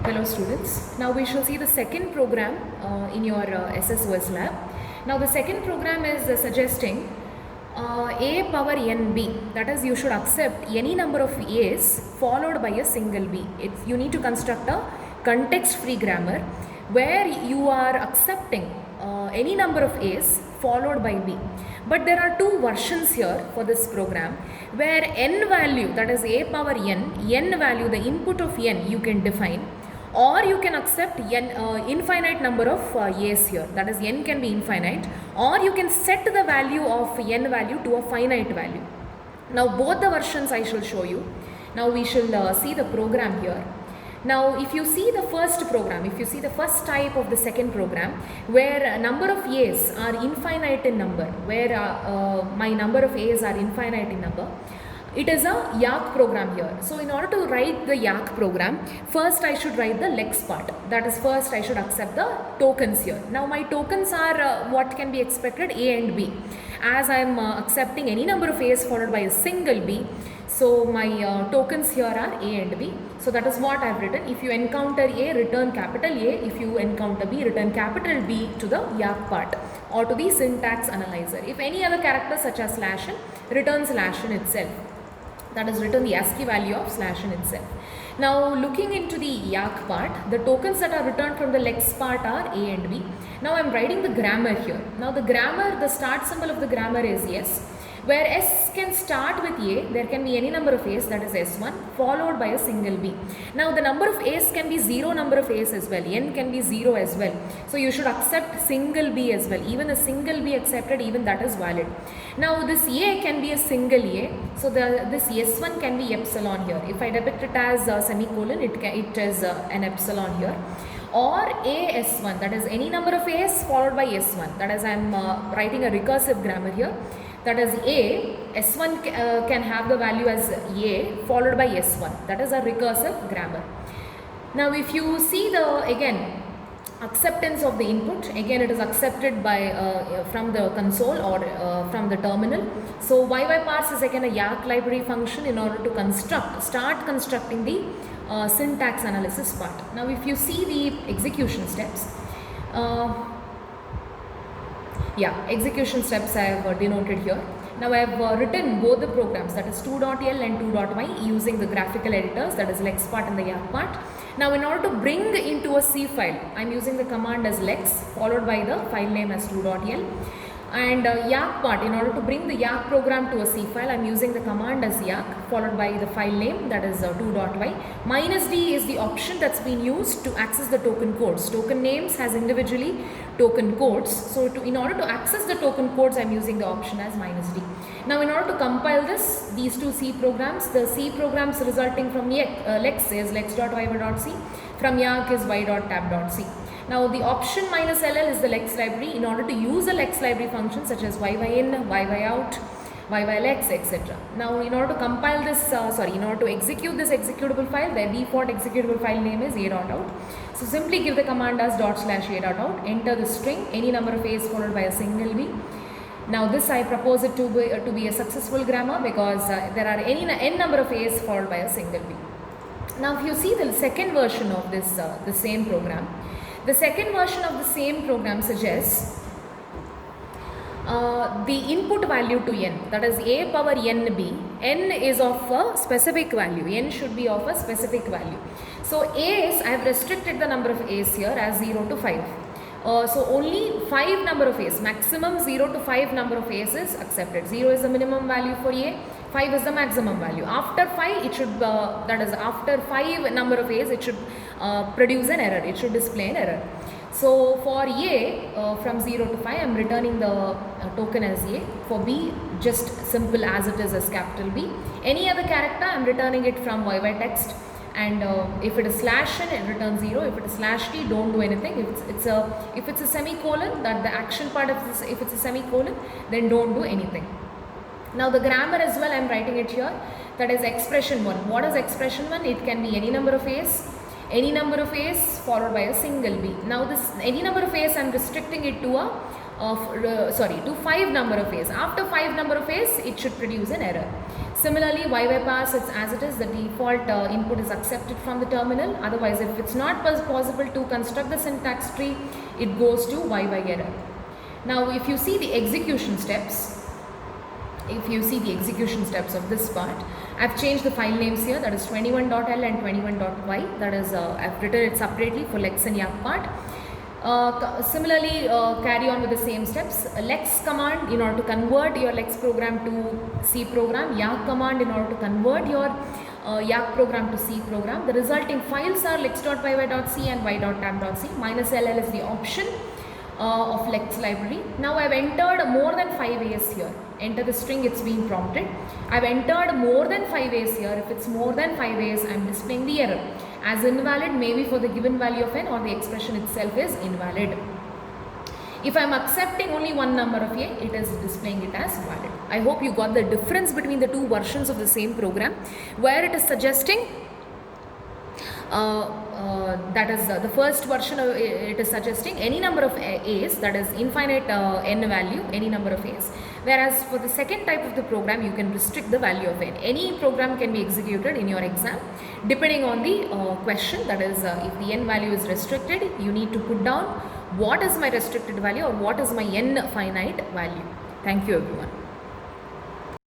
fellow students. Now we shall see the second program in your SSOS lab. Now the second program is suggesting a power nb, that is you should accept any number of a's followed by a single b. You need to construct a context free grammar where you are accepting any number of a's followed by b. But there are two versions here for this program where n value, that is a power n value, the input of n you can define, or you can accept infinite number of a's here, that is n can be infinite, or you can set the value of n value to a finite value. Now both the versions I shall show you. Now we shall see the program here. Now if you see the first program, if you see the first type of the second program where a number of a's are infinite in number, where my number of a's are infinite in number, it is a YAC program here. So in order to write the YAC program, first I should write the lex part. That is, first I should accept the tokens here. Now my tokens are what can be expected, a and b. As I am accepting any number of a's followed by a single b, so my tokens here are a and b. So that is what I have written. If you encounter a, return capital A. If you encounter b, return capital B to the YAC part or to the syntax analyzer. If any other character such as /n, return /n itself. That is, return the ASCII value of /n itself. Now looking into the YAC part, the tokens that are returned from the lex part are a and b. Now I am writing the grammar here. Now the grammar, the start symbol of the grammar is yes, where s can start with a, there can be any number of a's, that is s1, followed by a single b. Now the number of a's can be 0 number of a's as well, n can be 0 as well. So you should accept single b as well, even a single b accepted, even that is valid. Now this a can be a single a, so this s1 can be epsilon here. If I depict it as a semicolon, it is an epsilon here. Or a s1, that is any number of a's followed by s1, that is I am writing a recursive grammar here. That is a, s1 can have the value as a followed by s1, that is a recursive grammar. Now if you see the, again, acceptance of the input, again it is accepted by from the console or from the terminal. So yyparse is again a YAC library function in order to start constructing the syntax analysis part. Now if you see the execution steps, execution steps I have denoted here. Now I have written both the programs, that is 2.l and 2.y, using the graphical editors, that is lex part and the YAC part. Now in order to bring into a C file, I am using the command as lex followed by the file name as 2.l. And YAC part, in order to bring the YAC program to a C file, I am using the command as YAC followed by the file name, that is 2.y. -d is the option that's been used to access the token codes. Token names has individually token codes. So in order to access the token codes, I am using the option as -d. Now in order to compile these two C programs, the C programs resulting from lex is lex.y.c, from YAC is y.tab.c. Now the option -ll is the lex library. In order to use a lex library function such as yyIn, yyOut, yylex, etc. Now in order to compile this, in order to execute this executable file, the default executable file name is a.out. So simply give the command as /a.out, enter the string, any number of a's followed by a single b. Now this I propose it to be a successful grammar because there are n number of a's followed by a single b. Now if you see the second version of this, the same program, the second version of the same program suggests the input value to n, that is a power nb. N is of a specific value, n should be of a specific value. So a's, I have restricted the number of a's here as 0 to 5. So only 5 number of a's, maximum 0 to 5 number of a's is accepted. 0 is the minimum value for a, 5 is the maximum value. After 5 it should, that is after 5 number of a's, it should produce an error, it should display an error. So for a, from 0 to 5 I am returning the token as a. For b, just simple as it is as capital B. Any other character I am returning it from YY text. And if it is /n, it returns 0. If it is /t, don't do anything. If it's a semicolon, that the action part of this, if it's a semicolon, then don't do anything. Now the grammar as well, I am writing it here. That is expression 1. What is expression 1? It can be any number of a's, any number of a's followed by a single b. Now this any number of a's, I am restricting it to to 5 number of a's. After 5 number of a's, it should produce an error. Similarly, YY it's as it is, the default input is accepted from the terminal. Otherwise, if it's not possible to construct the syntax tree, it goes to YY error. Now, if you see the execution steps, of this part, I've changed the file names here, that is 21.l and 21.y, that is I've written it separately for lex and yak part. Similarly, carry on with the same steps. Lex command in order to convert your lex program to C program, yak command in order to convert your yak program to C program. The resulting files are lex.yy.c and y.tab.c. -ll is the option of lex library. Now I've entered more than 5 A's here. Enter the string, it's being prompted. I've entered more than 5 A's here. If it's more than 5 A's, I'm displaying the error as invalid, maybe for the given value of n, or the expression itself is invalid. If I'm accepting only one number of A, it is displaying it as valid. I hope you got the difference between the two versions of the same program, where it is suggesting that is the first version of it is suggesting any number of A's, that is infinite n value, any number of A's, whereas for the second type of the program you can restrict the value of n. Any program can be executed in your exam depending on the question, that is if the n value is restricted, you need to put down what is my restricted value or what is my n finite value. Thank you everyone.